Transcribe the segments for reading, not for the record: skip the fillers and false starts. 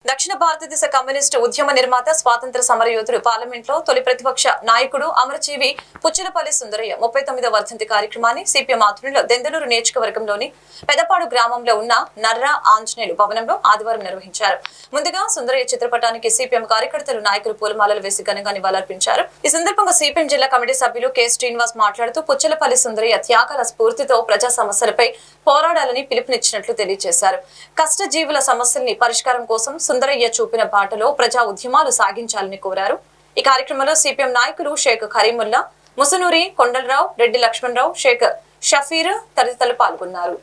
దక్షిణ భారతదేశ కమ్యూనిస్టు ఉద్యమ నిర్మాత స్వాతంత్ర సమరయోధుడు పార్లమెంట్లో తొలి ప్రతిపక్ష నాయకుడు అమరజీవి పుచ్చలపల్లి సుందరయ్య 39వ వర్ధంతి కార్యక్రమాన్ని సిపిఎం ఆధ్వర్యంలో దెందలూరు నియోజకవర్గంలోని పెదపాడు గ్రామంలో ఉన్న నర్రా ఆంజనేయులు భవనంలో ఆదివారం నిర్వహించారు. ముందుగా సుందరయ్య చిత్రపటానికి సిపిఎం కార్యకర్తలు నాయకులు పూలమాలలు వేసి ఘనంగా నివాళులర్పించారు. ఈ సందర్భంగా సిపిఎం జిల్లా కమిటీ సభ్యులు కె శ్రీనివాస్ మాట్లాడుతూ పుచ్చలపల్లి సుందరయ్య త్యాగాల స్ఫూర్తితో ప్రజా సమస్యలపై పోరాడాలని పిలుపునిచ్చినట్లు తెలియజేశారు. కష్టజీవుల సమస్యల్ని పరిష్కారం కోసం సుందరయ్య చూపిన బాటలో ప్రజా ఉద్యమాలు సాగించాలని కోరారు. ఈ కార్యక్రమంలో సిపిఎం నాయకులు షేక్ కరీముల్లా, ముసనూరి కొండలరావు, రెడ్డి లక్ష్మణరావు, షేక్ షఫీర్ తదితరులు పాల్గొన్నారు.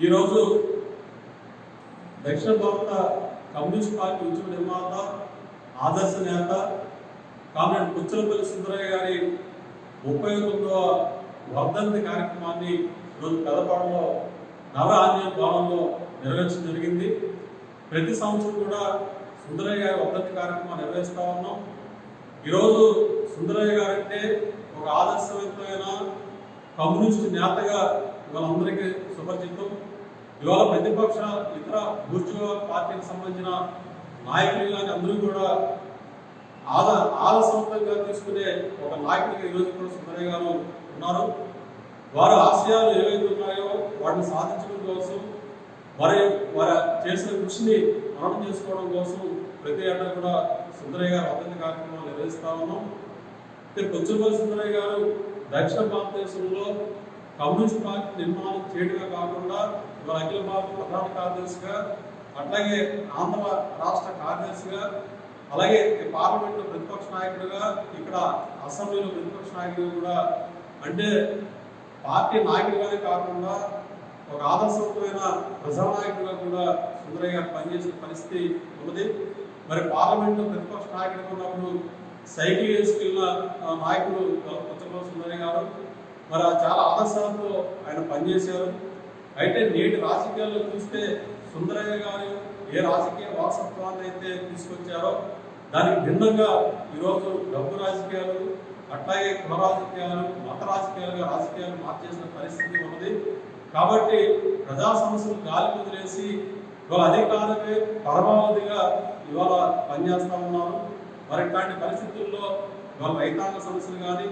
ఈరోజు దక్షిణ భారత కమ్యూనిస్ట్ పార్టీ ఉద్యమ నిర్మాత, ఆదర్శ నేత కామ్రేడ్ పుచ్చలపల్లి సుందరయ్య గారి 39వ వర్ధంతి కార్యక్రమాన్ని ఈరోజు పెదపాడులో నర్రా ఆంజనేయ భవనంలో నిర్వహించడం జరిగింది. ప్రతి సంవత్సరం కూడా సుందరయ్య గారి వర్ధంతి కార్యక్రమాన్ని నిర్వహిస్తూ ఉన్నాం. ఈరోజు సుందరయ్య గారంటే ఒక ఆదర్శవంతమైన కమ్యూనిస్టు నేతగా ఇవాళ అందరికీ సుపరిచితం. ఇవాళ ప్రతిపక్ష ఇతర బూర్జువా పార్టీకి సంబంధించిన నాయకులు కానీ అందరూ కూడా ఆదర్శవంతంగా తీసుకునే ఒక నాయకుడిగా ఈరోజు కూడా సుందరయ్య గారు ఉన్నారు. వారి ఆశయాలు ఏవైతే ఉన్నాయో వాటిని సాధించడం కోసం వారి చేసిన కృషిని మనం చేసుకోవడం కోసం ప్రతి ఏటా కూడా సుందరయ్య గారు వర్ధంతి కార్యక్రమాలు నిర్వహిస్తూ ఉన్నాం. పుచ్చలపల్లి సుందరయ్య గారు దక్షిణ భారతదేశంలో కమ్యూనిస్ట్ పార్టీ నిర్మాణం చేయడమే కాకుండా ఇవాళ అఖిల భారత ప్రధాన కార్యదర్శిగా, అట్లాగే ఆంధ్ర రాష్ట్ర కార్యదర్శిగా, అలాగే పార్లమెంట్లో ప్రతిపక్ష నాయకుడిగా, ఇక్కడ అసెంబ్లీలో ప్రతిపక్ష నాయకుడిగా కూడా, అంటే పార్టీ నాయకుడిగానే కాకుండా ఒక ఆదర్శవంతమైన ప్రజానాయకుడిగా కూడా సుందరయ్య గారు పనిచేసిన పరిస్థితి ఉన్నది. మరి పార్లమెంట్లో ప్రతిపక్ష నాయకుడిగా ఉన్నప్పుడు సైకిల్ వేసుకెళ్ళిన నాయకుడు పుచ్చలపల్లి సుందరయ్య గారు మరి చాలా ఆదర్శాలతో ఆయన పనిచేశారు. అయితే నేటి రాజకీయాల్లో చూస్తే సుందరయ్య గారు ఏ రాజకీయ వారసత్వాన్ని అయితే తీసుకొచ్చారో దానికి భిన్నంగా ఈరోజు డబ్బు రాజకీయాలు, అట్లాగే కుల రాజకీయాలు, మత రాజకీయాలు మార్చేసిన పరిస్థితి ఉన్నది. కాబట్టి ప్రజా సమస్యలు గాలి వదిలేసి ఇవాళ అధికారమే పరమావధిగా ఇవాళ పనిచేస్తూ ఉన్నారు. మరి ఇట్లాంటి పరిస్థితుల్లో ఇవాళ రైతాంగ సమస్యలు కానీ,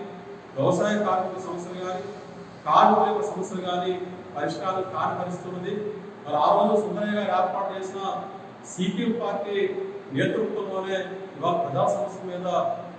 వ్యవసాయ కార్మికుల సమస్యలు కానీ, కార్మికుల యొక్క సమస్యలు కానీ పరిష్కారం కాని పరిస్థితి ఉన్నది. మరి ఆ రోజు సుందరయ్య గారు ఏర్పాటు చేసిన సిపిఎం పార్టీ నేతృత్వంలోనే ఇవాళ ప్రజా సమస్యల మీద